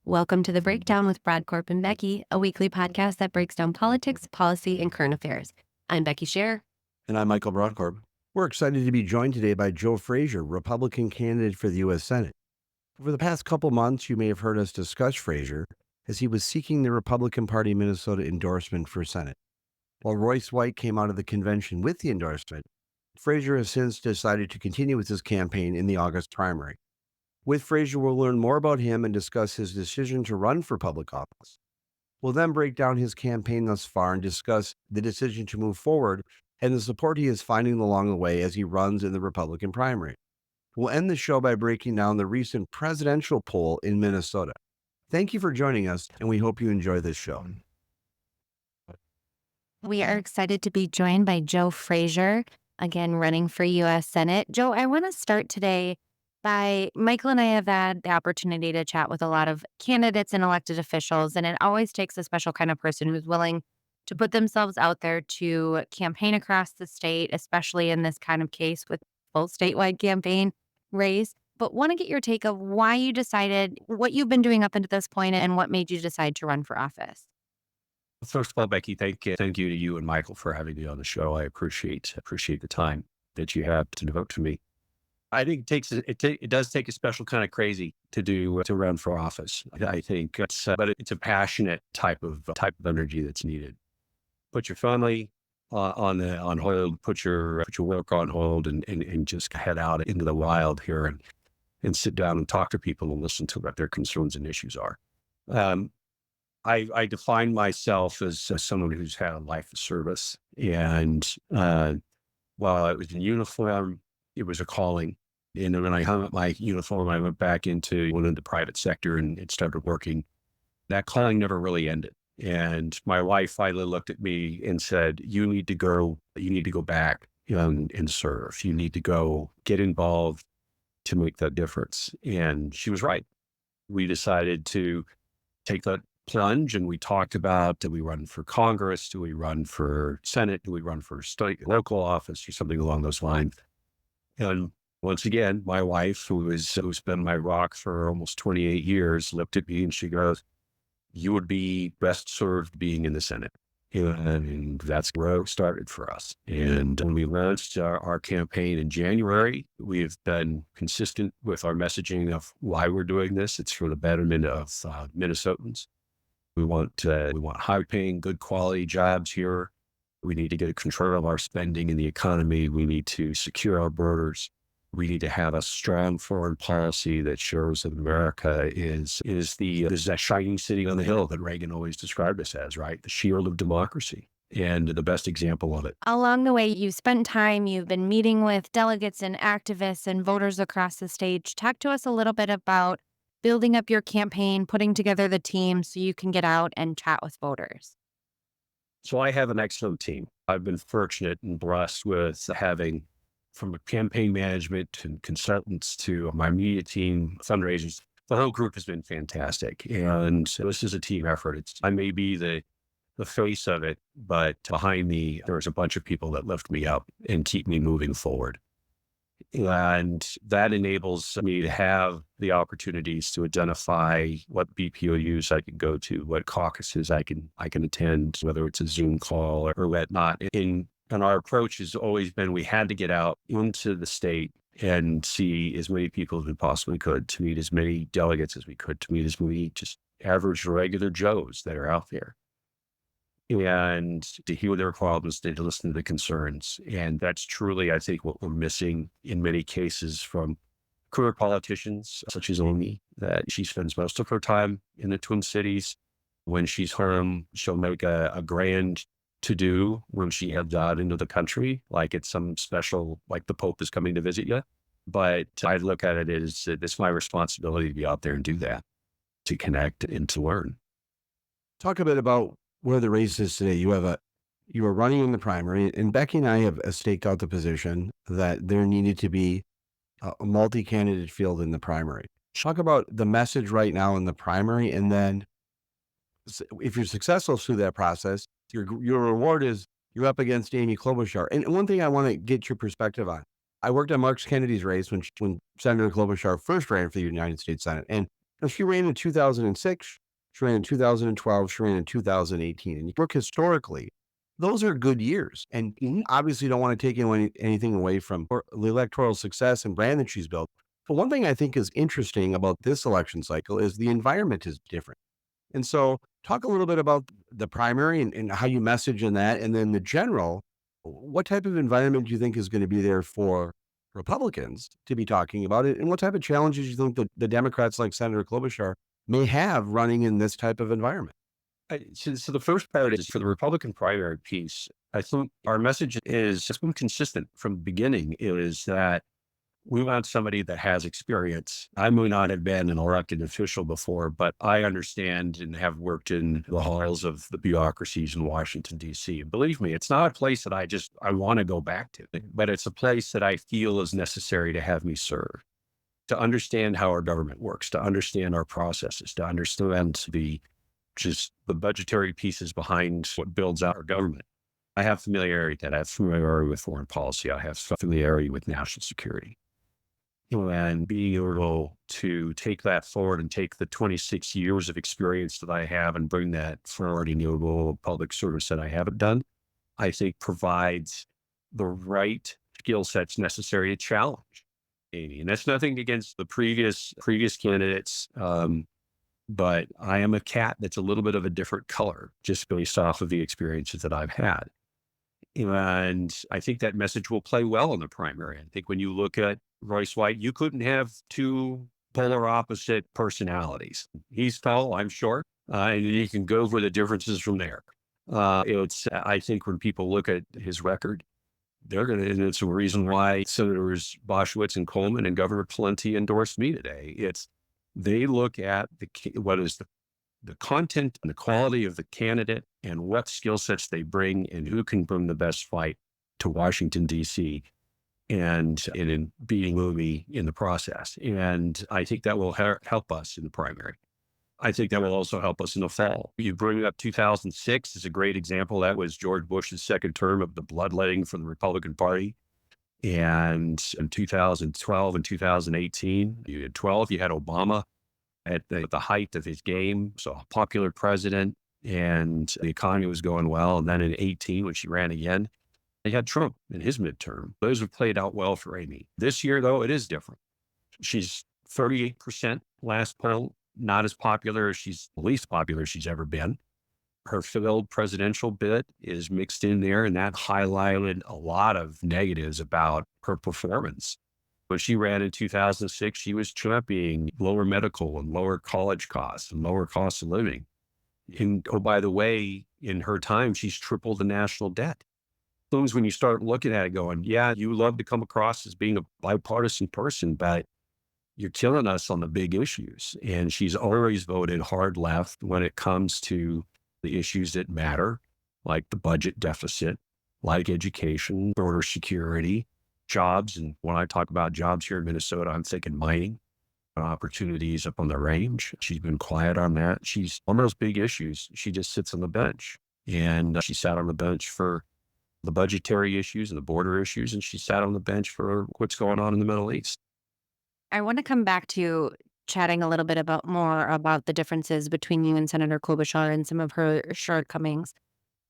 Welcome to The Breakdown with Brodkorb and Becky, a weekly podcast that breaks down politics, policy, and current affairs. I'm Becky Scherr. And I'm Michael Brodkorb. We're excited to be joined today by Joe Fraser, Republican candidate for the U.S. Senate. Over the past couple months, you may have heard us discuss Fraser as he was seeking the Republican Party Minnesota endorsement for Senate. While Royce White came out of the convention with the endorsement, Fraser has since decided to continue with his campaign in the August primary. With Fraser, we'll learn more about him and discuss his decision to run for public office. We'll then break down his campaign thus far and discuss the decision to move forward and the support he is finding along the way as he runs in the Republican primary. We'll end the show by breaking down the recent presidential poll in Minnesota. Thank you for joining us, and we hope you enjoy this show. We are excited to be joined by Joe Fraser, again running for U.S. Senate. Joe, I want to start today by Michael and I have had the opportunity to chat with a lot of candidates and elected officials, and it always takes a special kind of person who's willing to put themselves out there to campaign across the state, especially in this kind of case with full statewide campaign race. But want to get your take of why you decided, what you've been doing up until this point, and what made you decide to run for office. First of all, Becky, thank you to you and Michael for having me on the show. I appreciate the time that you have to devote to me. I think it does take a special kind of crazy to run for office. I think but it's a passionate type of energy that's needed. Put your family on hold, put your work on hold, and just head out into the wild here and sit down and talk to people and listen to what their concerns and issues are. I define myself as someone who's had a life of service, and while I was in uniform, it was a calling. And when I hung up my uniform, I went back into the private sector and started working. That calling never really ended. And my wife finally looked at me and said, you need to go back and serve. You need to go get involved to make that difference. And she was right. We decided to take that plunge, and we talked about, do we run for Congress? Do we run for Senate? Do we run for state, local office, or something along those lines? And once again, my wife, who's been my rock for almost 28 years, looked at me and she goes, you would be best served being in the Senate. And that's where it started for us. And when we launched our campaign in January, we have been consistent with our messaging of why we're doing this. It's for the betterment of Minnesotans. We want high-paying, good quality jobs here. We need to get control of our spending in the economy. We need to secure our borders. We need to have a strong foreign policy that shows that America is that shining city on the hill that Reagan always described us as, right? The shield of democracy, and the best example of it. Along the way, you've spent time, you've been meeting with delegates and activists and voters across the state. Talk to us a little bit about building up your campaign, putting together the team so you can get out and chat with voters. So I have an excellent team. I've been fortunate and blessed with having, from campaign management and consultants to my media team, fundraisers, the whole group has been fantastic. And this is a team effort. I may be the face of it, but behind me, there's a bunch of people that lift me up and keep me moving forward. And that enables me to have the opportunities to identify what BPOUs I can go to, what caucuses I can attend, whether it's a Zoom call or whatnot. And our approach has always been, we had to get out into the state and see as many people as we possibly could, to meet as many delegates as we could, to meet as many just average regular Joes that are out there, and to hear their problems, to listen to the concerns. And that's truly, I think, what we're missing in many cases from career politicians, such as Amy, that she spends most of her time in the Twin Cities. When she's home, she'll make a grand to do when she heads out into the country, like it's some special, like the Pope is coming to visit you. But I look at it as it's my responsibility to be out there and do that, to connect and to learn. Talk a bit about where the race is today. You are running in the primary, and Becky and I have staked out the position that there needed to be a multi-candidate field in the primary. Talk about the message right now in the primary, and then if you're successful through that process, your reward is you're up against Amy Klobuchar. And one thing I want to get your perspective on, I worked on Mark Kennedy's race when Senator Klobuchar first ran for the United States Senate, and she ran in 2006, she ran in 2012, she ran in 2018. And you look historically, those are good years. And you obviously don't want to take anything away from the electoral success and brand that she's built. But one thing I think is interesting about this election cycle is the environment is different. And so talk a little bit about the primary and how you message in that. And then the general, what type of environment do you think is going to be there for Republicans to be talking about it? And what type of challenges do you think the Democrats like Senator Klobuchar may have running in this type of environment? So the first part is for the Republican primary piece. I think our message is it's been consistent from the beginning. It is that we want somebody that has experience. I may not have been an elected official before, but I understand and have worked in the halls of the bureaucracies in Washington, D.C. Believe me, it's not a place that I want to go back to, but it's a place that I feel is necessary to have me serve, to understand how our government works, to understand our processes, to understand the budgetary pieces behind what builds out our government. I have familiarity with that. I have familiarity with foreign policy. I have familiarity with national security. And being able to take that forward and take the 26 years of experience that I have and bring that forward in the public service that I haven't done, I think provides the right skill sets necessary to challenge Amy. And that's nothing against the previous candidates. But I am a cat that's a little bit of a different color just based off of the experiences that I've had. And I think that message will play well in the primary. I think when you look at Royce White, you couldn't have two polar opposite personalities. He's tall, I'm short, and you can go over the differences from there. I think when people look at his record, and it's a reason why Senators Boschwitz and Coleman and Governor Pawlenty endorsed me today. They look at what is the content and the quality of the candidate and what skill sets they bring and who can bring the best fight to Washington, D.C. and in beating Amy in the process. And I think that will help us in the primary. I think that will also help us in the fall. You bring up 2006 is a great example. That was George Bush's second term of the bloodletting from the Republican Party. And in 2012 and 2018, you had Obama at the height of his game, so a popular president, and the economy was going well. And then in 18, when she ran again, they had Trump in his midterm. Those have played out well for Amy. This year, though, it is different. She's 38% last poll, not as popular as the least popular she's ever been. Her failed presidential bid is mixed in there, and that highlighted a lot of negatives about her performance. When she ran in 2006, she was championing lower medical and lower college costs and lower cost of living. And oh, by the way, in her time, she's tripled the national debt. Things when you start looking at it going, yeah, you love to come across as being a bipartisan person, but you're killing us on the big issues. And she's always voted hard left when it comes to the issues that matter, like the budget deficit, like education, border security, jobs. And when I talk about jobs here in Minnesota, I'm thinking mining opportunities up on the range. She's been quiet on that. She's on those big issues. She just sits on the bench, and she sat on the bench for the budgetary issues and the border issues. And she sat on the bench for what's going on in the Middle East. I want to come back to chatting a little bit more about the differences between you and Senator Klobuchar and some of her shortcomings.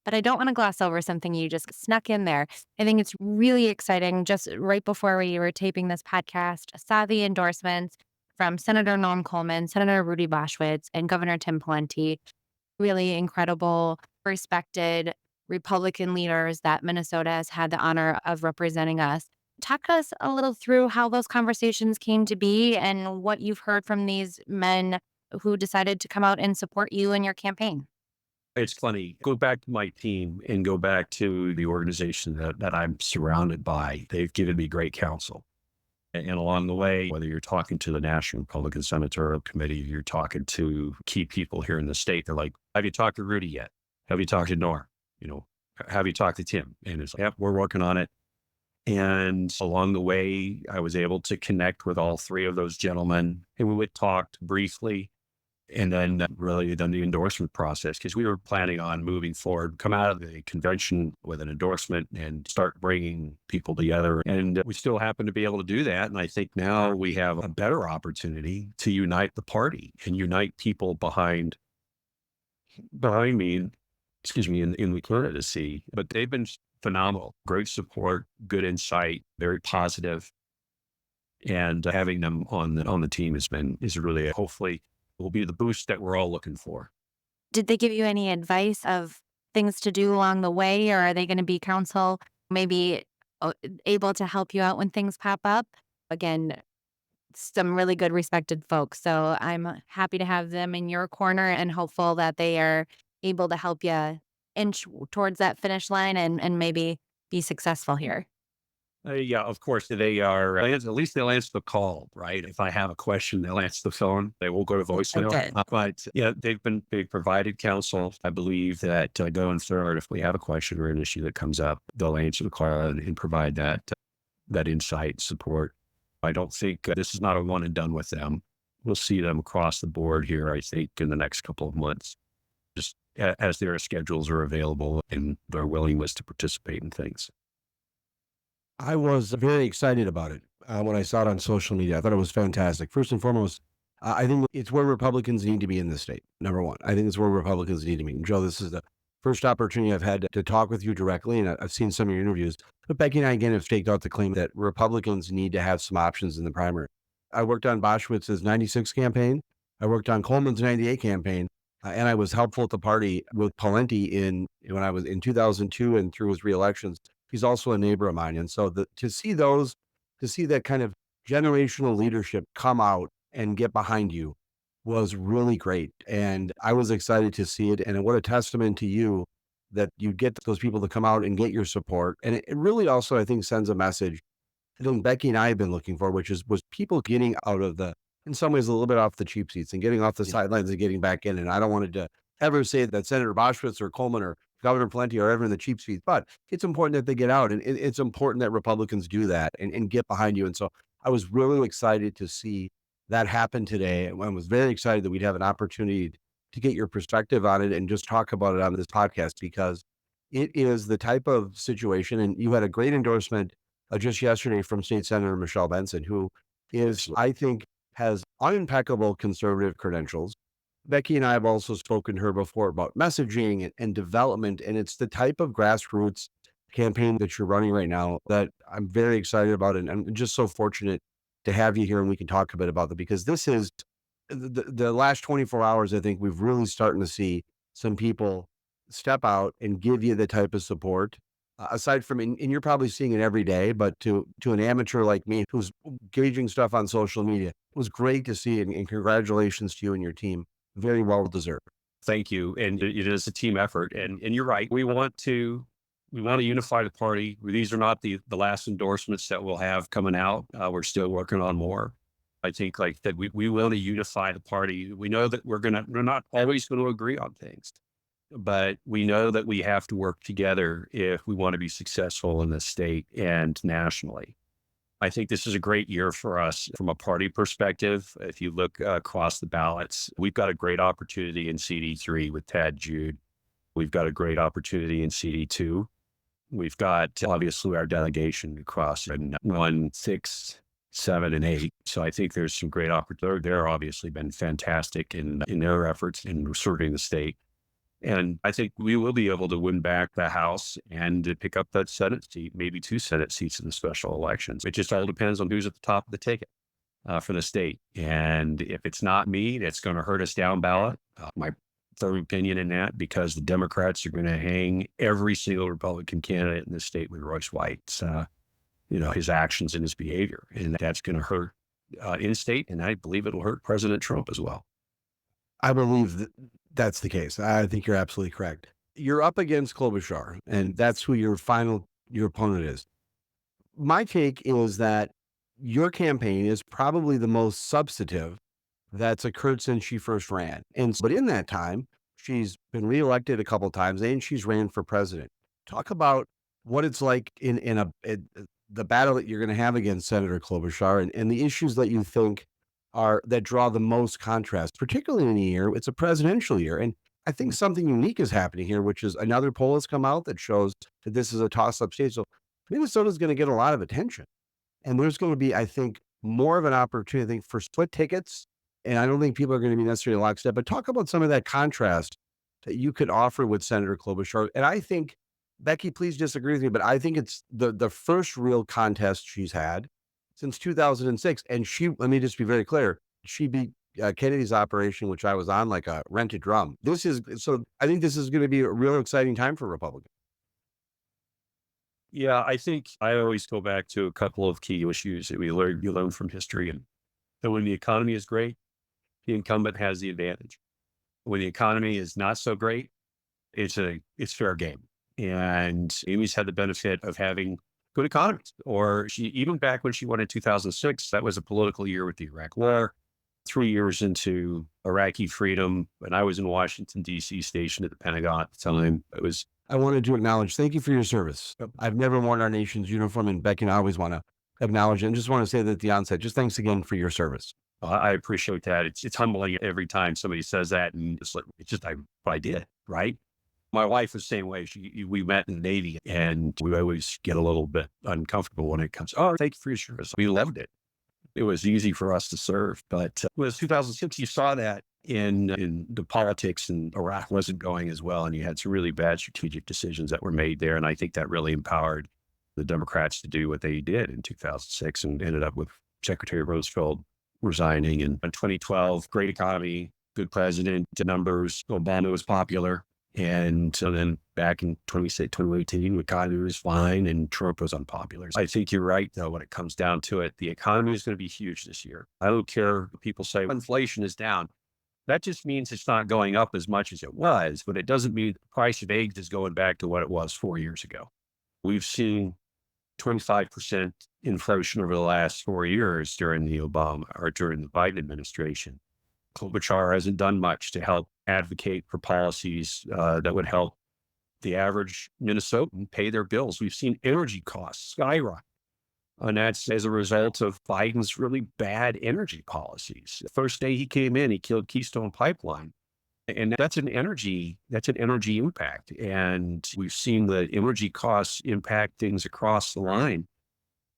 But I don't want to gloss over something you just snuck in there. I think it's really exciting. Just right before we were taping this podcast, I saw the endorsements from Senator Norm Coleman, Senator Rudy Boschwitz, and Governor Tim Pawlenty. Really incredible, respected Republican leaders that Minnesota has had the honor of representing us. Talk us a little through how those conversations came to be and what you've heard from these men who decided to come out and support you in your campaign. It's funny. Go back to my team and go back to the organization that I'm surrounded by. They've given me great counsel. And along the way, whether you're talking to the National Republican Senatorial Committee, you're talking to key people here in the state, they're like, have you talked to Rudy yet? Have you talked to Nora? You know, have you talked to Tim? And it's like, yep, we're working on it. And along the way, I was able to connect with all three of those gentlemen, and we would talk briefly. And then really done the endorsement process because we were planning on moving forward, come out of the convention with an endorsement and start bringing people together. And we still happen to be able to do that. And I think now we have a better opportunity to unite the party and unite people behind me, in the candidacy. But they've been phenomenal, great support, good insight, very positive. And having them on the team is really hopefully will be the boost that we're all looking for. Did they give you any advice of things to do along the way, or are they going to be counsel, maybe able to help you out when things pop up? Again, some really good respected folks. So I'm happy to have them in your corner and hopeful that they are able to help you inch towards that finish line and maybe be successful here. Yeah, of course at least they'll answer the call, right? If I have a question, they'll answer the phone. They will go to voicemail. Okay. But yeah, they provided counsel. I believe that going forward, if we have a question or an issue that comes up, they'll answer the call and provide that insight support. I don't think this is not a one and done with them. We'll see them across the board here, I think, in the next couple of months, just as their schedules are available and their willingness to participate in things. I was very excited about it when I saw it on social media. I thought it was fantastic. First and foremost, I think it's where Republicans need to be in this state. Number one, I think it's where Republicans need to be. And Joe, this is the first opportunity I've had to talk with you directly, and I've seen some of your interviews. But Becky and I, again, have staked out the claim that Republicans need to have some options in the primary. I worked on Boschwitz's 96 campaign. I worked on Coleman's 98 campaign. And I was helpful at the party with Pawlenty when I was in 2002 and through his reelections. He's also a neighbor of mine. And so to see that kind of generational leadership come out and get behind you was really great. And I was excited to see it. And what a testament to you that you get those people to come out and get your support. And it really also, I think, sends a message I think Becky and I have been looking for, was people getting out of in some ways, a little bit off the cheap seats and getting off the sidelines and getting back in. And I don't want to ever say that Senator Boschwitz or Coleman or Governor Pawlenty are ever in the cheap seats, but it's important that they get out, and it's important that Republicans do that and get behind you. And so I was really excited to see that happen today. And I was very excited that we'd have an opportunity to get your perspective on it and just talk about it on this podcast, because it is the type of situation, and you had a great endorsement just yesterday from State Senator Michelle Benson, who is, I think, has unimpeccable conservative credentials. Becky and I have also spoken to her before about messaging and development, and it's the type of grassroots campaign that you're running right now that I'm very excited about, and I'm just so fortunate to have you here and we can talk a bit about that, because this is the last 24 hours. I think we've really starting to see some people step out and give you the type of support. Aside from, and you're probably seeing it every day, but to an amateur like me who's gauging stuff on social media, it was great to see it, and congratulations to you and your team. Very well deserved. Thank you. And it is a team effort. And you're right. We want to unify the party. These are not the last endorsements that we'll have coming out. We're still working on more. I think like that we want to unify the party. We know that we're not always going to agree on things, but we know that we have to work together if we want to be successful in the state and nationally. I think this is a great year for us from a party perspective. If you look across the ballots, we've got a great opportunity in CD3 with Tad Jude. We've got a great opportunity in CD2. We've got obviously our delegation across in 1, 6, 7, and 8. So I think there's some great opportunity. They're obviously been fantastic in their efforts in serving the state. And I think we will be able to win back the House and to pick up that Senate seat, maybe 2 Senate seats in the special elections. It just all depends on who's at the top of the ticket for the state. And if it's not me, that's going to hurt us down ballot. My third opinion in that, because the Democrats are going to hang every single Republican candidate in the state with Royce White's, his actions and his behavior. And that's going to hurt in state. And I believe it'll hurt President Trump as well. I believe That's the case. I think you're absolutely correct. You're up against Klobuchar, and that's who your opponent is. My take is that your campaign is probably the most substantive that's occurred since she first ran. But in that time, she's been reelected a couple times and she's ran for president. Talk about what it's like in the battle that you're going to have against Senator Klobuchar, and the issues that you think are that draw the most contrast, particularly in a year, it's a presidential year. And I think something unique is happening here, which is another poll has come out that shows that this is a toss up state. So Minnesota's going to get a lot of attention. And there's going to be, I think, more of an opportunity, I think, for split tickets. And I don't think people are going to be necessarily lockstep, but talk about some of that contrast that you could offer with Senator Klobuchar. And I think, Becky, please disagree with me, but I think it's the first real contest she's had since 2006. And let me just be very clear, she beat Kennedy's operation, which I was on, like a rented drum. I think this is going to be a real exciting time for Republicans. Yeah, I think I always go back to a couple of key issues that you learn from history. And that when the economy is great, the incumbent has the advantage. When the economy is not so great, it's fair game. And Amy's had the benefit of having good economies. Or even back when she won in 2006, that was a political year with the Iraq War. 3 years into Iraqi freedom, and I was in Washington, D.C., stationed at the Pentagon at the time. I wanted to acknowledge, thank you for your service. I've never worn our nation's uniform, and Becky and I always want to acknowledge it. And just want to say that at the onset, just thanks again for your service. I appreciate that. It's humbling every time somebody says that, and it's just what I did, right? My wife was the same way. We met in the Navy, and we always get a little bit uncomfortable when it comes, oh, thank you for your service. We loved it. It was easy for us to serve. But it was 2006, you saw that in the politics, and Iraq wasn't going as well. And you had some really bad strategic decisions that were made there. And I think that really empowered the Democrats to do what they did in 2006 and ended up with Secretary Roosevelt resigning. And in 2012, great economy, good president, the numbers, Obama was popular. And so then back in 2018, the economy was fine and Trump was unpopular. I think you're right, though, when it comes down to it. The economy is going to be huge this year. I don't care if people say inflation is down. That just means it's not going up as much as it was, but it doesn't mean the price of eggs is going back to what it was 4 years ago. We've seen 25% inflation over the last 4 years during the Biden administration. Klobuchar hasn't done much to help advocate for policies that would help the average Minnesotan pay their bills. We've seen energy costs skyrocket, and that's as a result of Biden's really bad energy policies. The first day he came in, he killed Keystone Pipeline, and that's an energy impact. And we've seen the energy costs impact things across the line.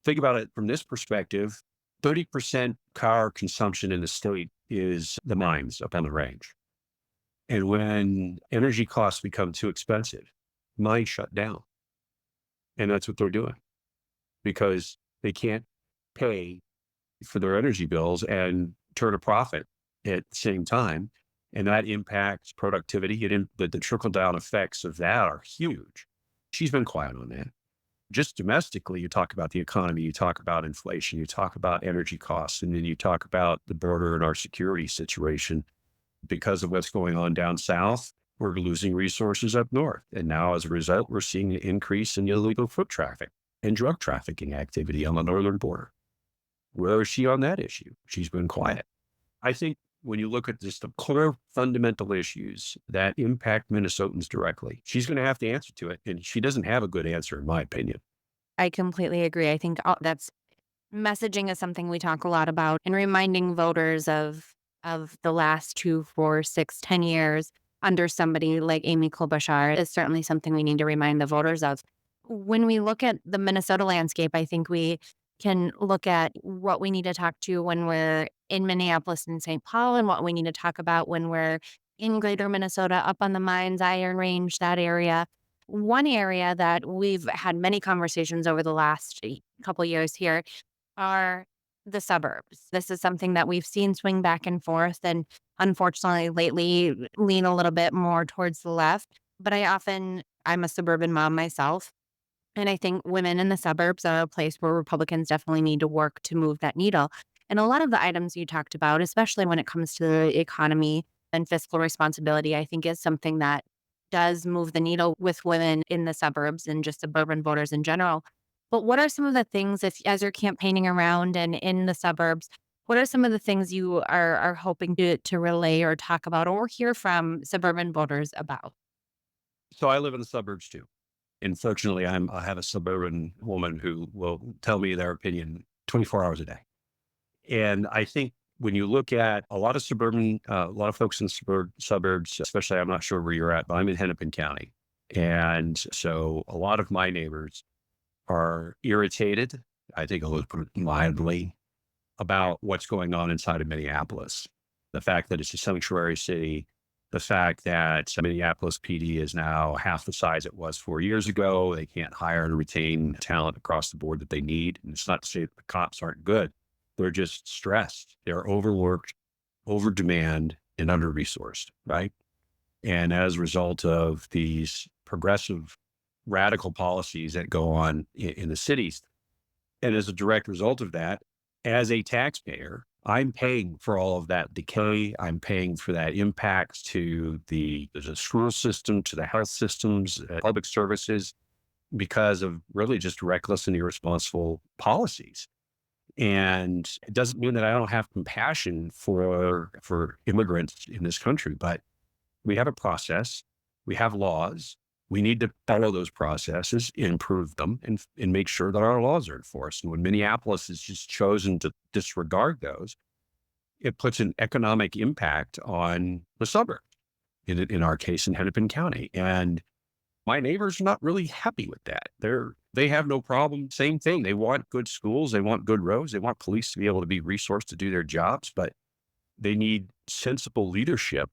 Think about it from this perspective: 30% car consumption in the state is the mines up on the range. And when energy costs become too expensive, mines shut down. And that's what they're doing because they can't pay for their energy bills and turn a profit at the same time. And that impacts productivity. The trickle-down effects of that are huge. She's been quiet on that. Just domestically, you talk about the economy, you talk about inflation, you talk about energy costs, and then you talk about the border and our security situation. Because of what's going on down south, we're losing resources up north. And now, as a result, we're seeing an increase in illegal foot traffic and drug trafficking activity on the northern border. Where is she on that issue? She's been quiet. I think when you look at just the core fundamental issues that impact Minnesotans directly, she's going to have to answer to it. And she doesn't have a good answer, in my opinion. I completely agree. I think that's messaging is something we talk a lot about, and reminding voters of the last 2, 4, 6, 10 years under somebody like Amy Klobuchar is certainly something we need to remind the voters of. When we look at the Minnesota landscape, I think we can look at what we need to talk to when we're in Minneapolis and St. Paul, and what we need to talk about when we're in greater Minnesota, up on the mines, Iron Range, that area. One area that we've had many conversations over the last couple of years here are the suburbs. This is something that we've seen swing back and forth, and unfortunately lately lean a little bit more towards the left. But I'm a suburban mom myself. And I think women in the suburbs are a place where Republicans definitely need to work to move that needle. And a lot of the items you talked about, especially when it comes to the economy and fiscal responsibility, I think is something that does move the needle with women in the suburbs and just suburban voters in general. But what are some of the things, if as you're campaigning around and in the suburbs, what are some of the things you are hoping to relay or talk about or hear from suburban voters about? So I live in the suburbs too. And fortunately, I have a suburban woman who will tell me their opinion 24 hours a day. And I think when you look at a lot of a lot of folks in suburbs, especially, I'm not sure where you're at, but I'm in Hennepin County. And so a lot of my neighbors are irritated, I think I'll put it mildly, about what's going on inside of Minneapolis. The fact that it's a sanctuary city, the fact that Minneapolis PD is now half the size it was 4 years ago. They can't hire and retain talent across the board that they need. And it's not to say that the cops aren't good. They're just stressed. They're overworked, over demand, and under resourced, right? And as a result of these progressive, radical policies that go on in the cities, and as a direct result of that, as a taxpayer, I'm paying for all of that decay. I'm paying for that impact to the school system, to the health systems, public services, because of really just reckless and irresponsible policies. And it doesn't mean that I don't have compassion for immigrants in this country, but we have a process, we have laws. We need to follow those processes, improve them, and make sure that our laws are enforced. And when Minneapolis has just chosen to disregard those, it puts an economic impact on the suburb, in our case, in Hennepin County. And my neighbors are not really happy with that. They have no problem. Same thing. They want good schools. They want good roads. They want police to be able to be resourced to do their jobs, but they need sensible leadership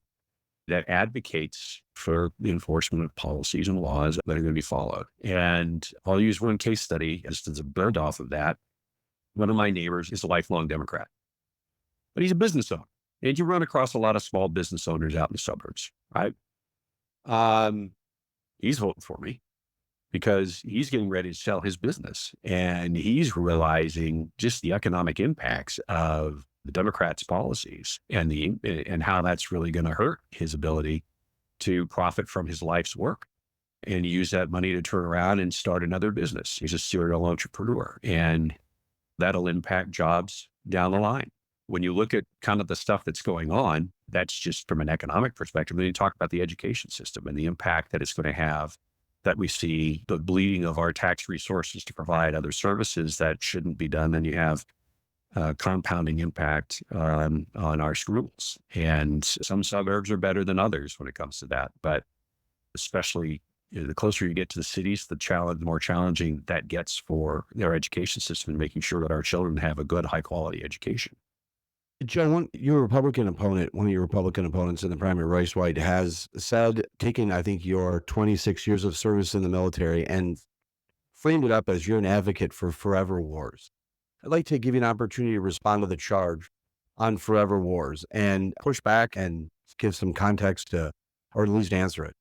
that advocates for the enforcement of policies and laws that are going to be followed. And I'll use one case study just as a bird off of that. One of my neighbors is a lifelong Democrat, but he's a business owner. And you run across a lot of small business owners out in the suburbs, right? He's voting for me because he's getting ready to sell his business. And he's realizing just the economic impacts of the Democrats' policies and how that's really going to hurt his ability to profit from his life's work and use that money to turn around and start another business. He's a serial entrepreneur, and that'll impact jobs down the line. When you look at kind of the stuff that's going on, that's just from an economic perspective. Then you talk about the education system and the impact that it's going to have, that we see the bleeding of our tax resources to provide other services that shouldn't be done. Then you have compounding impact on our schools. And some suburbs are better than others when it comes to that. But especially the closer you get to the cities, the more challenging that gets for their education system and making sure that our children have a good, high quality education. John, one of your Republican opponents in the primary, Royce White, has said, taking, I think, your 26 years of service in the military and framed it up as you're an advocate for forever wars. I'd like to give you an opportunity to respond to the charge on forever wars and push back and give some context to, or at least answer it.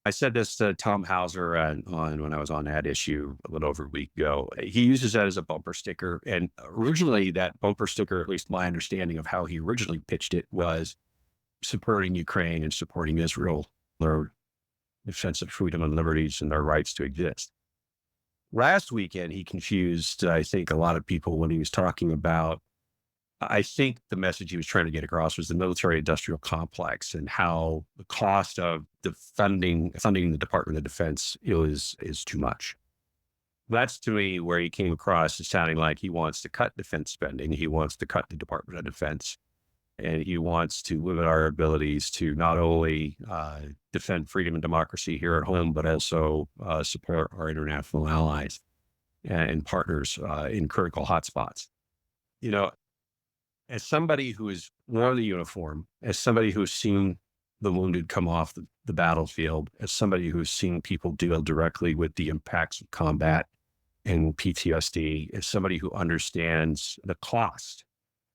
I said this to Tom Hauser on when I was on that issue a little over a week ago. He uses that as a bumper sticker. And originally that bumper sticker, at least my understanding of how he originally pitched it, was supporting Ukraine and supporting Israel, their defense of freedom and liberties and their rights to exist. Last weekend, he confused, I think, a lot of people when he was talking about, I think the message he was trying to get across was the military industrial complex and how the cost of funding the Department of Defense is too much. That's, to me, where he came across as sounding like he wants to cut defense spending. He wants to cut the Department of Defense, and he wants to limit our abilities to not only defend freedom and democracy here at home, but also support our international allies and partners in critical hotspots. You know, as somebody who has worn the uniform, as somebody who's seen the wounded come off the battlefield, as somebody who's seen people deal directly with the impacts of combat and PTSD, as somebody who understands the cost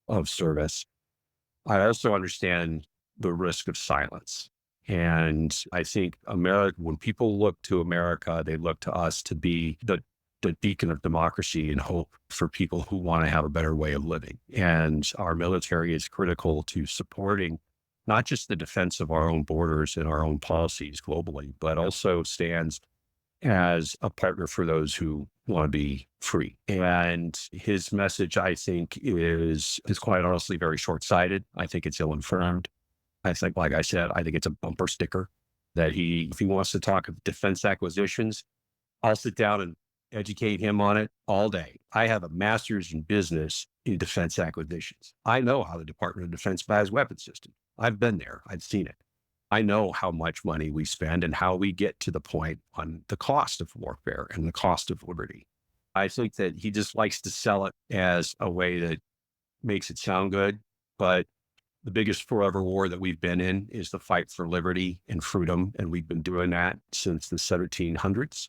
of service, I also understand the risk of silence. And I think when people look to America, they look to us to be the beacon of democracy and hope for people who want to have a better way of living. And our military is critical to supporting not just the defense of our own borders and our own policies globally, but also stands as a partner for those who want to be free. And his message, I think, is quite honestly very short-sighted. I think it's ill-informed. I think, like I said, I think it's a bumper sticker that if he wants to talk of defense acquisitions, I'll sit down and educate him on it all day. I have a master's in business in defense acquisitions. I know how the Department of Defense buys weapon systems. I've been there. I've seen it. I know how much money we spend and how we get to the point on the cost of warfare and the cost of liberty. I think that he just likes to sell it as a way that makes it sound good. But the biggest forever war that we've been in is the fight for liberty and freedom. And we've been doing that since the 1700s.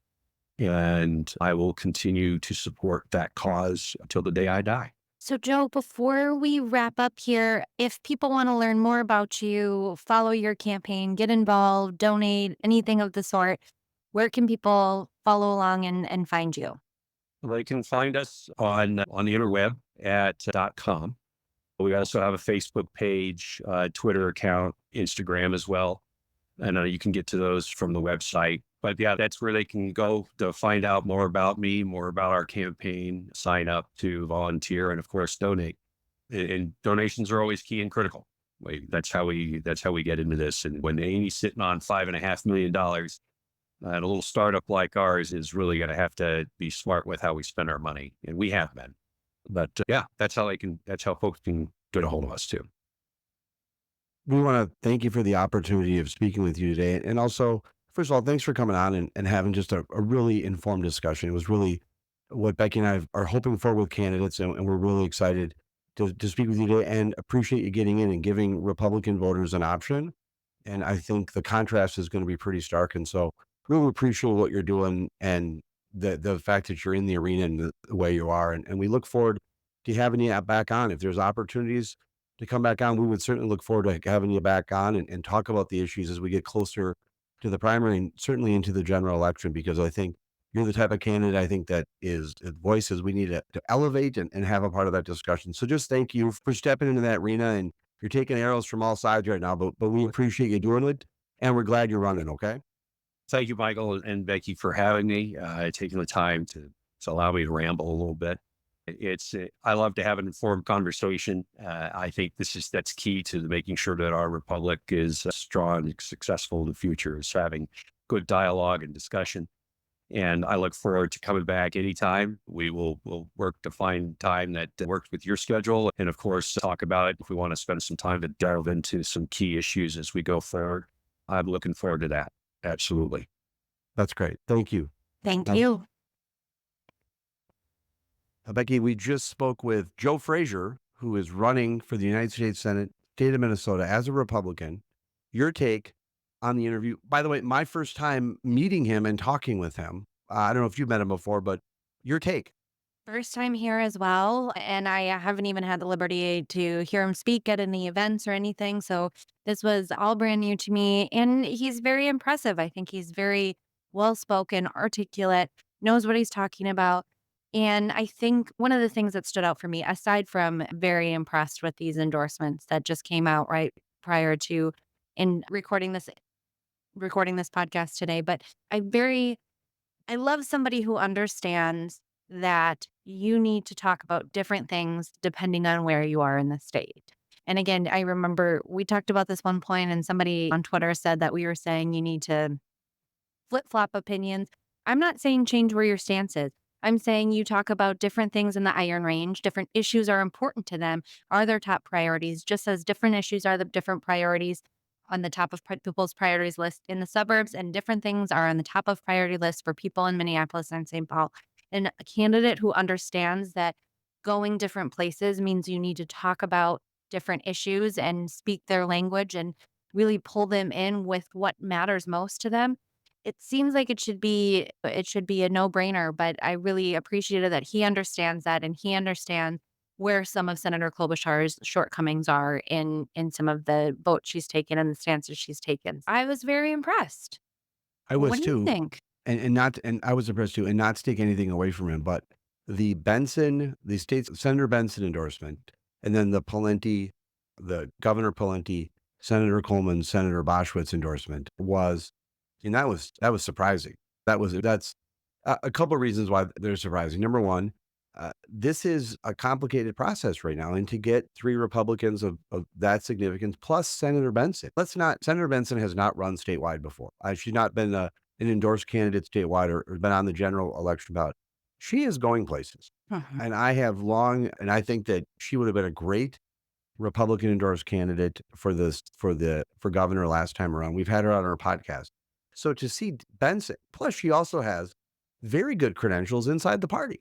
And I will continue to support that cause until the day I die. So, Joe, before we wrap up here, if people want to learn more about you, follow your campaign, get involved, donate, anything of the sort, where can people follow along and find you? They can find us on the interweb at .com. We also have a Facebook page, Twitter account, Instagram as well. And you can get to those from the website. But yeah, that's where they can go to find out more about me, more about our campaign, sign up to volunteer, and of course, donate. And donations are always key and critical. That's how we get into this. And when Amy's sitting on $5.5 million, and a little startup like ours is really going to have to be smart with how we spend our money, and we have been. But yeah, that's how folks can get a hold of us too. We want to thank you for the opportunity of speaking with you today. And also, first of all, thanks for coming on and having just a really informed discussion. It was really what Becky and I are hoping for with candidates. And we're really excited to speak with you today and appreciate you getting in and giving Republican voters an option. And I think the contrast is going to be pretty stark. And so really appreciate what you're doing and the fact that you're in the arena and the way you are. And we look forward to having you back on. If there's opportunities to come back on, we would certainly look forward to having you back on and talk about the issues as we get closer to the primary and certainly into the general election, because I think you're the type of candidate I think that is voices we need to elevate and have a part of that discussion. So just thank you for stepping into that arena, and you're taking arrows from all sides right now, but we appreciate you doing it and we're glad you're running. Okay. Thank you, Michael and Becky, for having me, taking the time to allow me to ramble a little bit. I love to have an informed conversation. I think that's key to making sure that our republic is strong and successful in the future, is having good dialogue and discussion. And I look forward to coming back anytime. We'll work to find time that works with your schedule. And of course, talk about it if we want to spend some time to delve into some key issues as we go forward. I'm looking forward to that. Absolutely. That's great. Thank you. Thank you. Becky, we just spoke with Joe Fraser, who is running for the United States Senate, state of Minnesota, as a Republican. Your take on the interview. By the way, my first time meeting him and talking with him. I don't know if you've met him before, but your take. First time here as well, and I haven't even had the liberty to hear him speak at any events or anything, so this was all brand new to me, and he's very impressive. I think he's very well-spoken, articulate, knows what he's talking about, and I think one of the things that stood out for me, aside from very impressed with these endorsements that just came out right prior to in recording this podcast today, but I love somebody who understands that you need to talk about different things depending on where you are in the state. And again, I remember we talked about this one point and somebody on Twitter said that we were saying you need to flip-flop opinions. I'm not saying change where your stance is. I'm saying you talk about different things in the Iron Range. Different issues are important to them, are their top priorities, just as different issues are the different priorities on the top of people's priorities list in the suburbs, and different things are on the top of priority lists for people in Minneapolis and St. Paul. And a candidate who understands that going different places means you need to talk about different issues and speak their language and really pull them in with what matters most to them. It seems like it should be a no-brainer, but I really appreciated that he understands that and he understands where some of Senator Klobuchar's shortcomings are in some of the votes she's taken and the stances she's taken. I was very impressed. I was What do you too. think? And I was impressed too, and not to take anything away from him, but the state Senator Benson endorsement, and then the Governor Pawlenty Senator Coleman, Senator Boschwitz endorsement was, and that was surprising. That's a couple of reasons why they're surprising. Number one, this is a complicated process right now, and to get three Republicans of that significance plus Senator Benson. Senator Benson has not run statewide before. She's not been an endorsed candidate statewide or been on the general election ballot. She is going places, Mhm. and I think that she would have been a great Republican endorsed candidate for governor last time around. We've had her on our podcast. So to see Benson, plus she also has very good credentials inside the party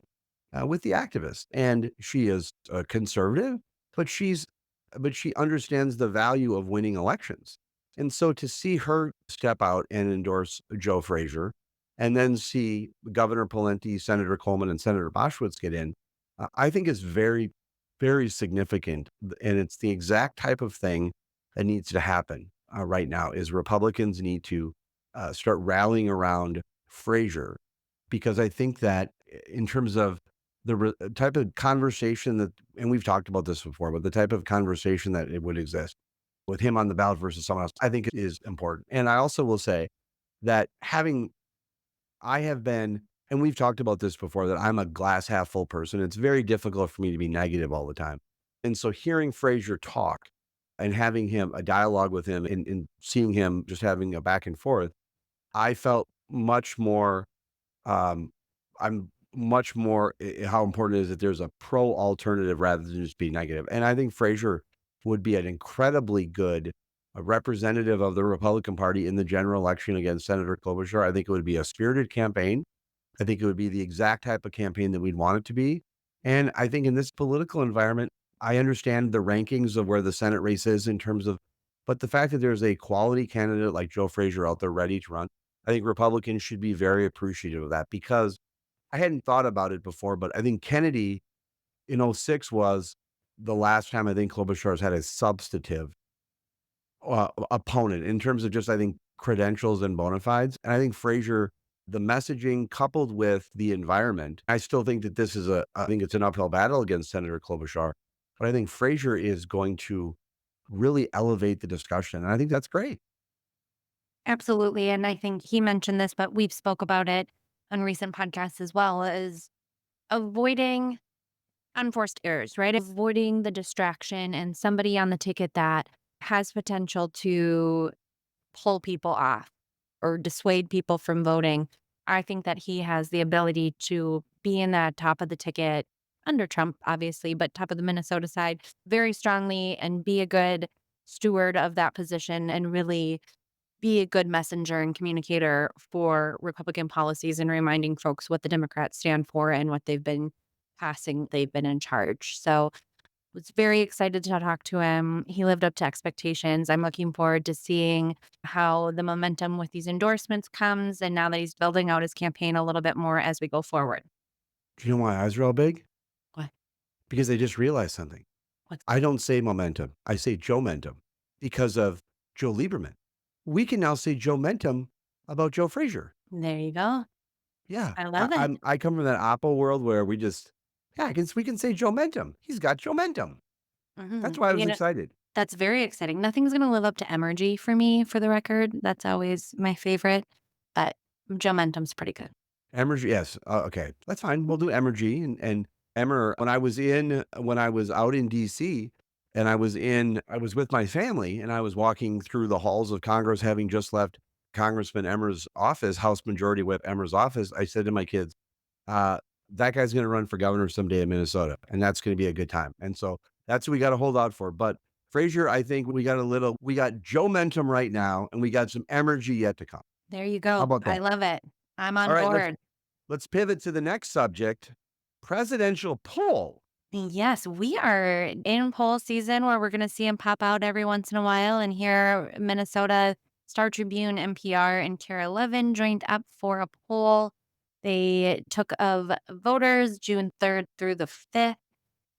with the activists, and she is a conservative, but she understands the value of winning elections. And so to see her step out and endorse Joe Fraser, and then see Governor Pawlenty, Senator Coleman, and Senator Boschwitz get in, I think is very, very significant. And it's the exact type of thing that needs to happen right now. Is Republicans need to start rallying around Fraser, because I think that in terms of type of conversation that, and we've talked about this before, but the type of conversation that it would exist with him on the ballot versus someone else, I think it is important. And I also will say that I have been, and we've talked about this before, that I'm a glass half full person. It's very difficult for me to be negative all the time. And so hearing Fraser talk and having a dialogue with him, and seeing him just having a back and forth, I felt much more, um, I'm much more how important it is that there's a pro alternative rather than just be negative. And I think Fraser would be an incredibly good representative of the Republican Party in the general election against Senator Klobuchar. I think it would be a spirited campaign. I think it would be the exact type of campaign that we'd want it to be. And I think in this political environment, I understand the rankings of where the Senate race is in terms of, but the fact that there's a quality candidate like Joe Fraser out there ready to run, I think Republicans should be very appreciative of that, because I hadn't thought about it before, but I think Kennedy in '06 was the last time I think Klobuchar has had a substantive opponent in terms of just, I think, credentials and bona fides. And I think Fraser, the messaging coupled with the environment, I still think that I think it's an uphill battle against Senator Klobuchar, but I think Fraser is going to really elevate the discussion. And I think that's great. Absolutely. And I think he mentioned this, but we've spoke about it on recent podcasts as well, is avoiding unforced errors, right? Avoiding the distraction and somebody on the ticket that has potential to pull people off or dissuade people from voting. I think that he has the ability to be in that top of the ticket under Trump, obviously, but top of the Minnesota side very strongly, and be a good steward of that position and really be a good messenger and communicator for Republican policies and reminding folks what the Democrats stand for and what they've been passing. They've been in charge. So was very excited to talk to him. He lived up to expectations. I'm looking forward to seeing how the momentum with these endorsements comes, and now that he's building out his campaign a little bit more as we go forward. Do you know why eyes are all big? What? Because they just realized something. What's I don't say momentum. I say Joe Mentum because of Joe Lieberman. We can now say Joe Mentum about Joe Fraser. There you go. Yeah. I love it. I come from that Oppo world where we can say Joe Mentum. He's got Joe Mentum. That's why I was You know, excited. that's very exciting. Nothing's going to live up to Emergy for me, for the record. That's always my favorite, but Joe Mentum's pretty good. Emergy, yes. Okay, that's fine. We'll do Emergy and Emmer. When I was out in DC, and I was with my family, and I was walking through the halls of Congress, having just left Congressman Emmer's office, House Majority Whip Emmer's office. I said to my kids, uh, "That guy's going to run for governor someday in Minnesota, and that's going to be a good time." And so that's what we got to hold out for. But Frazier, I think we got Joe Mentum right now, and we got some Emergy yet to come. There you How go. about I that? love it. I'm All on right, board. let's pivot to the next subject, presidential poll. Yes, we are in poll season where we're going to see them pop out every once in a while. And here, Minnesota Star Tribune, NPR, and Kara Levin joined up for a poll. They took of voters June 3rd through the 5th.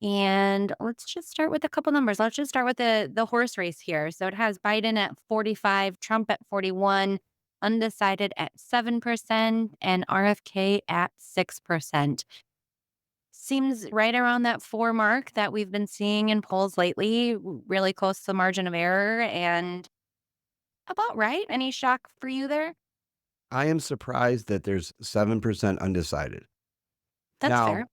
And let's just start with a couple numbers. Let's just start with the horse race here. So it has Biden at 45, Trump at 41, undecided at 7%, and RFK at 6%. seems right around that 4 mark that we've been seeing in polls lately, really close to the margin of error and about right. Any shock for you there? I am surprised that there's 7% undecided. That's Now, fair.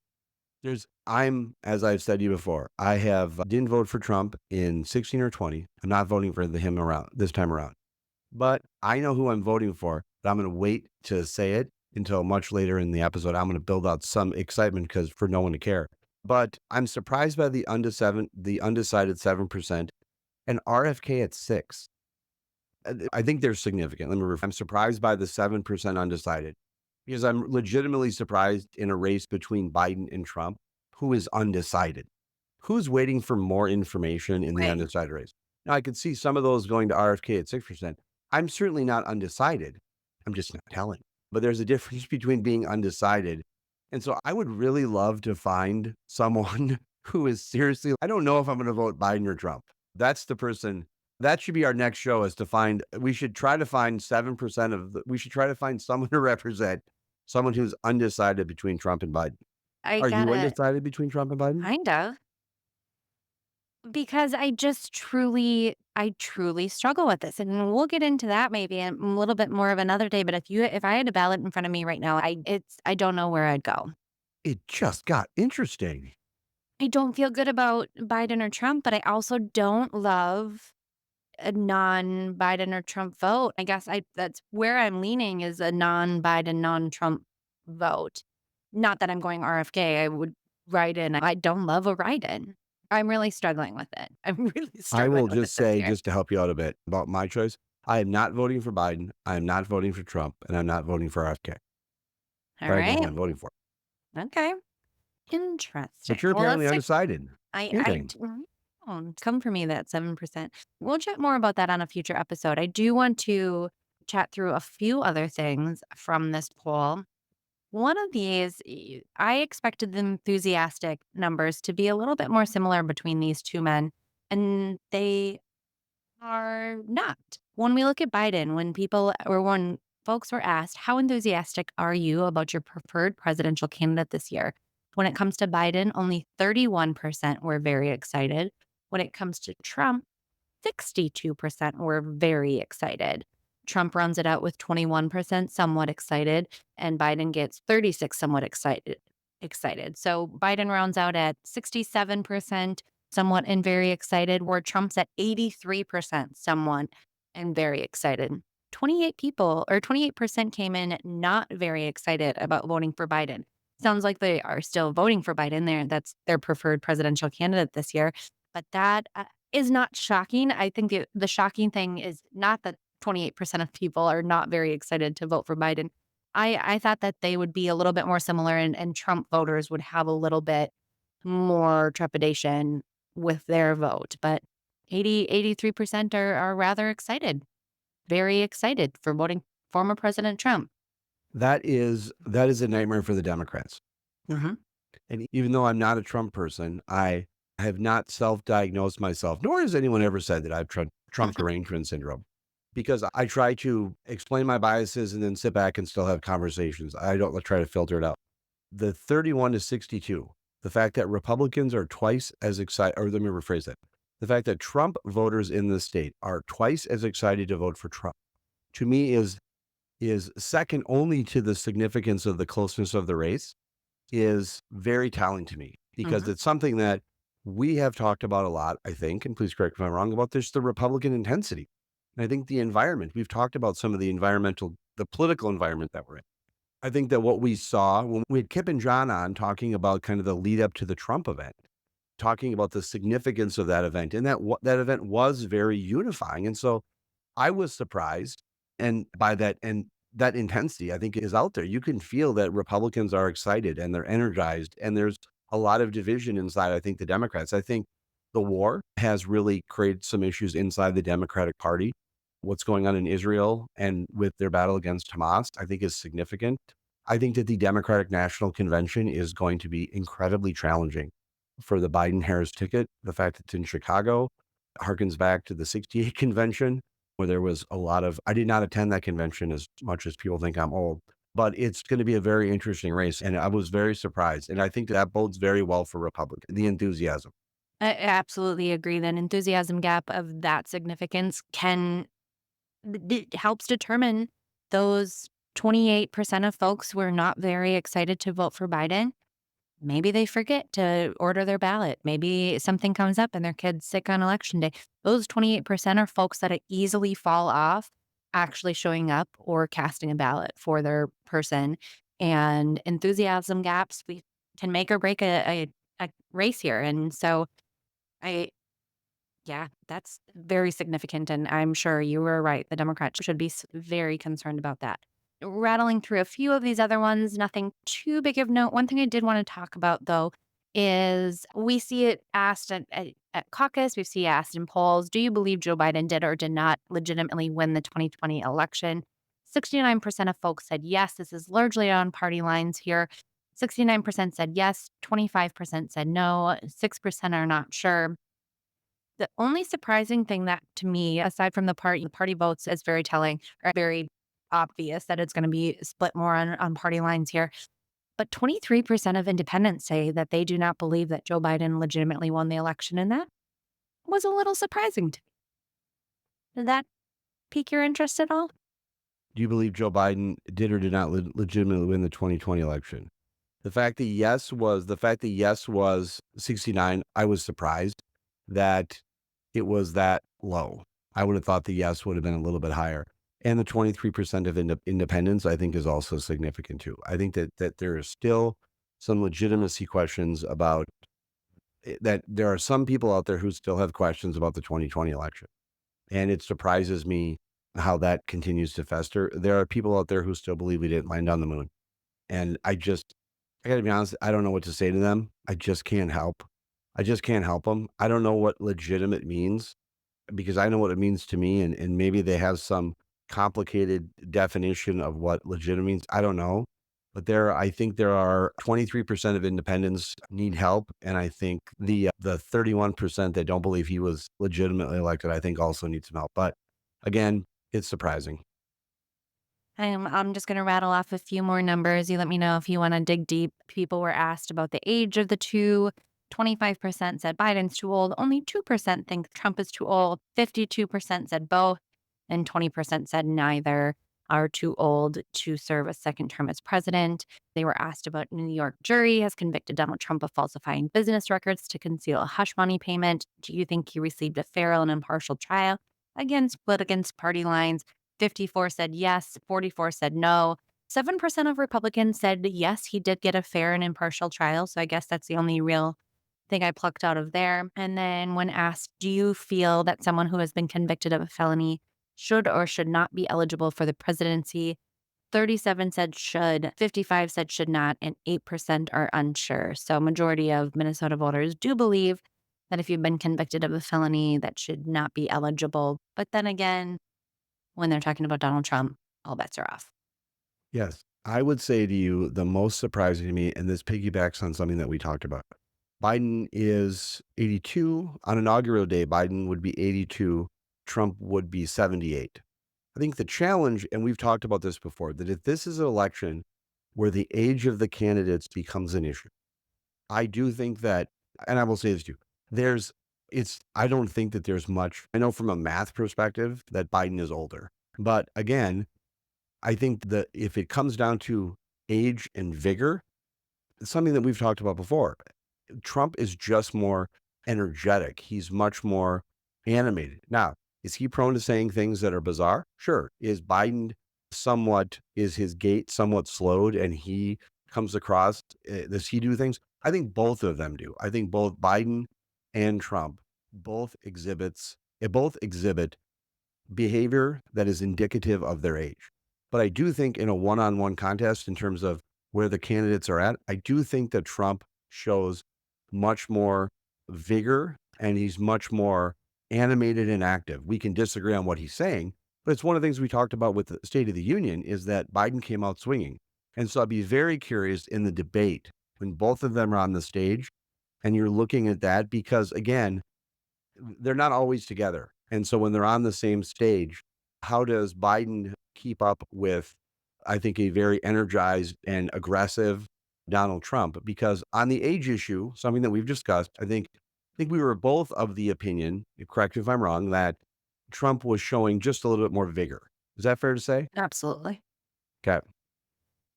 as I've said to you before, I have didn't vote for Trump in 16 or 20. I'm not voting for him around this time around. But I know who I'm voting for, but I'm going to wait to say it until much later in the episode. I'm going to build out some excitement because for no one to care. But I'm surprised by the undecided 7% and RFK at 6. I think they're significant. I'm surprised by the 7% undecided because I'm legitimately surprised in a race between Biden and Trump, who is undecided. Who's waiting for more information in the Right. undecided race? Now, I could see some of those going to RFK at 6%. I'm certainly not undecided. I'm just not telling. But there's a difference between being undecided. And so I would really love to find someone who is seriously, I don't know if I'm going to vote Biden or Trump. That's the person. That should be our next show is to find, we should try to find 7% we should try to find someone to represent someone who's undecided between Trump and Biden. I Are you gotta undecided between Trump and Biden? kind of because I truly struggle with this, and we'll get into that maybe a little bit more of another day. But if I had a ballot in front of me right now, I don't know where I'd go. It just got interesting. I don't feel good about Biden or Trump, but I also don't love a non-Biden or Trump vote. I guess that's where I'm leaning is a non-Biden, non-Trump vote. Not that I'm going RFK. I would write in. I don't love a write-in. I'm really struggling with it. I'm really I struggling will with it just this say, year. just to help you out a bit about my choice, I am not voting for Biden. I am not voting for Trump, and I'm not voting for RFK. All But I know who right. I'm voting for. Okay. But Interesting. you're Well, apparently let's take undecided. Interesting. come for me that 7%. We'll chat more about that on a future episode. I do want to chat through a few other things from this poll. One of these, I expected the enthusiastic numbers to be a little bit more similar between these two men, and they are not. When we look at Biden, when folks were asked, how enthusiastic are you about your preferred presidential candidate this year? When it comes to Biden, only 31% were very excited. When it comes to Trump, 62% were very excited. Trump runs it out with 21% somewhat excited, and Biden gets 36 somewhat excited. So Biden rounds out at 67% somewhat and very excited, where Trump's at 83% somewhat and very excited. 28% came in not very excited about voting for Biden. Sounds like they are still voting for Biden. That's their preferred presidential candidate this year. But that is not shocking. I think the shocking thing is not that 28% of people are not very excited to vote for Biden. I thought that they would be a little bit more similar and Trump voters would have a little bit more trepidation with their vote. But 83% are rather excited, very excited for voting former President Trump. That is a nightmare for the Democrats. Mhm. And even though I'm not a Trump person, I have not self-diagnosed myself, nor has anyone ever said that I've Trump derangement syndrome, because I try to explain my biases and then sit back and still have conversations. I don't try to filter it out. The 31 to 62, the fact that Republicans are twice as excited, or let me rephrase that. The fact that Trump voters in the state are twice as excited to vote for Trump, to me is second only to the significance of the closeness of the race, is very telling to me because Mhm. it's something that we have talked about a lot, I think, and please correct me if I'm wrong, about this, the Republican intensity. And I think the environment, we've talked about some of the political environment that we're in. I think that what we saw when we had Kip and John on talking about kind of the lead up to the Trump event, talking about the significance of that event, and that event was very unifying. And so I was surprised and by that and that intensity I think is out there. You can feel that Republicans are excited and they're energized and there's a lot of division inside I think the Democrats. I think the war has really created some issues inside the Democratic Party. What's going on in Israel and with their battle against Hamas, I think is significant. I think that the Democratic National Convention is going to be incredibly challenging for the Biden Harris ticket. The fact that it's in Chicago harkens back to the 68 convention where there was a lot of I did not attend that convention as much as people think I'm old. but it's going to be a very interesting race. And I was very surprised. And I think that bodes very well for Republicans, the enthusiasm. I absolutely agree that enthusiasm gap of that significance can helps determine those 28% of folks who are not very excited to vote for Biden. Maybe they forget to order their ballot. Maybe something comes up and their kid's sick on election day. Those 28% are folks that easily fall off actually showing up or casting a ballot for their person. And enthusiasm gaps, we can make or break a race here. And so I, yeah, that's very significant. And I'm sure you were right. The Democrats should be very concerned about that. Rattling through a few of these other ones, nothing too big of note. One thing I did want to talk about, though, is we see it asked at caucus, we see asked in polls, do you believe Joe Biden did or did not legitimately win the 2020 election? 69% of folks said yes. This is largely on party lines here. 69% said yes, 25% said no, 6% are not sure. The only surprising thing that to me, aside from the party votes is very telling or very obvious that it's going to be split more on party lines here. But 23% of independents say that they do not believe that Joe Biden legitimately won the election. And that was a little surprising to me. Did that pique your interest at all? Do you believe Joe Biden did or did not legitimately win the 2020 election? The fact that yes was 69, I was surprised that it was that low. I would have thought the yes would have been a little bit higher. And the 23% of independents, I think, is also significant too. I think that there is still some legitimacy questions about that. There are some people out there who still have questions about the 2020 election. And it surprises me how that continues to fester. There are people out there who still believe we didn't land on the moon. And I gotta be honest, I don't know what to say to them. I just can't help. I just can't help them. I don't know what legitimate means because I know what it means to me, and maybe they have some complicated definition of what legitimate means. I don't know. But I think there are 23% of independents need help, and I think the 31% that don't believe he was legitimately elected, I think also need some help. But again, it's surprising. I'm just going to rattle off a few more numbers. You let me know if you want to dig deep. People were asked about the age of the two. 25% said Biden's too old. Only 2% think Trump is too old. 52% said both. And 20% said neither are too old to serve a second term as president. They were asked about New York jury has convicted Donald Trump of falsifying business records to conceal a hush money payment. Do you think he received a fair and impartial trial? Again, split against party lines. 54 said yes, 44 said no. 7% of Republicans said yes, he did get a fair and impartial trial. So I guess that's the only real thing I plucked out of there. And then when asked, do you feel that someone who has been convicted of a felony should or should not be eligible for the presidency? 37 said should, 55 said should not, and 8% are unsure. So majority of Minnesota voters do believe that if you've been convicted of a felony, that should not be eligible. But then again, when they're talking about Donald Trump, all bets are off. Yes. I would say to you, the most surprising to me, and this piggybacks on something that we talked about. Biden is 82. On inaugural day, Biden would be 82. Trump would be 78. I think the challenge, and we've talked about this before, that if this is an election where the age of the candidates becomes an issue, I do think that, and I will say this to you, I don't think that there's much, I know from a math perspective that Biden is older. But again, I think that if it comes down to age and vigor, it's something that we've talked about before. Trump is just more energetic. He's much more animated. Now, is he prone to saying things that are bizarre? Sure. Is his gait somewhat slowed and he comes across, does he do things? I think both of them do. I think both Biden and Trump both exhibit behavior that is indicative of their age. But I do think in a one-on-one contest in terms of where the candidates are at, I do think that Trump shows much more vigor and he's much more animated and active. We can disagree on what he's saying, but it's one of the things we talked about with the State of the Union is that Biden came out swinging. And so I'd be very curious in the debate when both of them are on the stage and you're looking at that because, again, they're not always together. And so when they're on the same stage, how does Biden keep up with I think, a very energized and aggressive Donald Trump, because on the age issue, something that we've discussed, I think we were both of the opinion, correct me if I'm wrong, that Trump was showing just a little bit more vigor. Is that fair to say? Absolutely. Okay.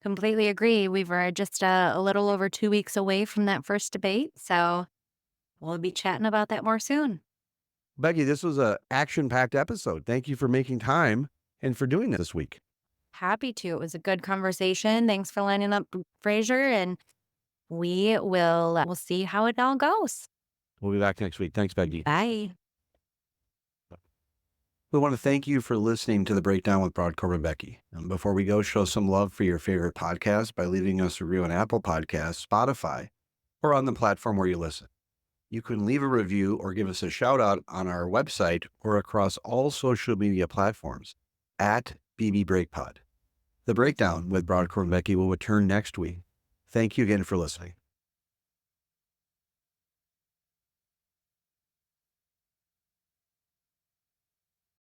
Completely agree. We were just a little over 2 weeks away from that first debate. So we'll be chatting about that more soon. Becky, this was a action-packed episode. Thank you for making time and for doing this week. Happy to. It was a good conversation. Thanks for lining up, Fraser. And we'll see how it all goes. We'll be back next week. Thanks, Becky. Bye. We want to thank you for listening to The Breakdown with Brodkorb and Becky. And before we go, show some love for your favorite podcast by leaving us a review on Apple Podcasts, Spotify, or on the platform where you listen. You can leave a review or give us a shout out on our website or across all social media platforms at BB Breakpod. The Breakdown with Brodkorb and Becky will return next week. Thank you again for listening.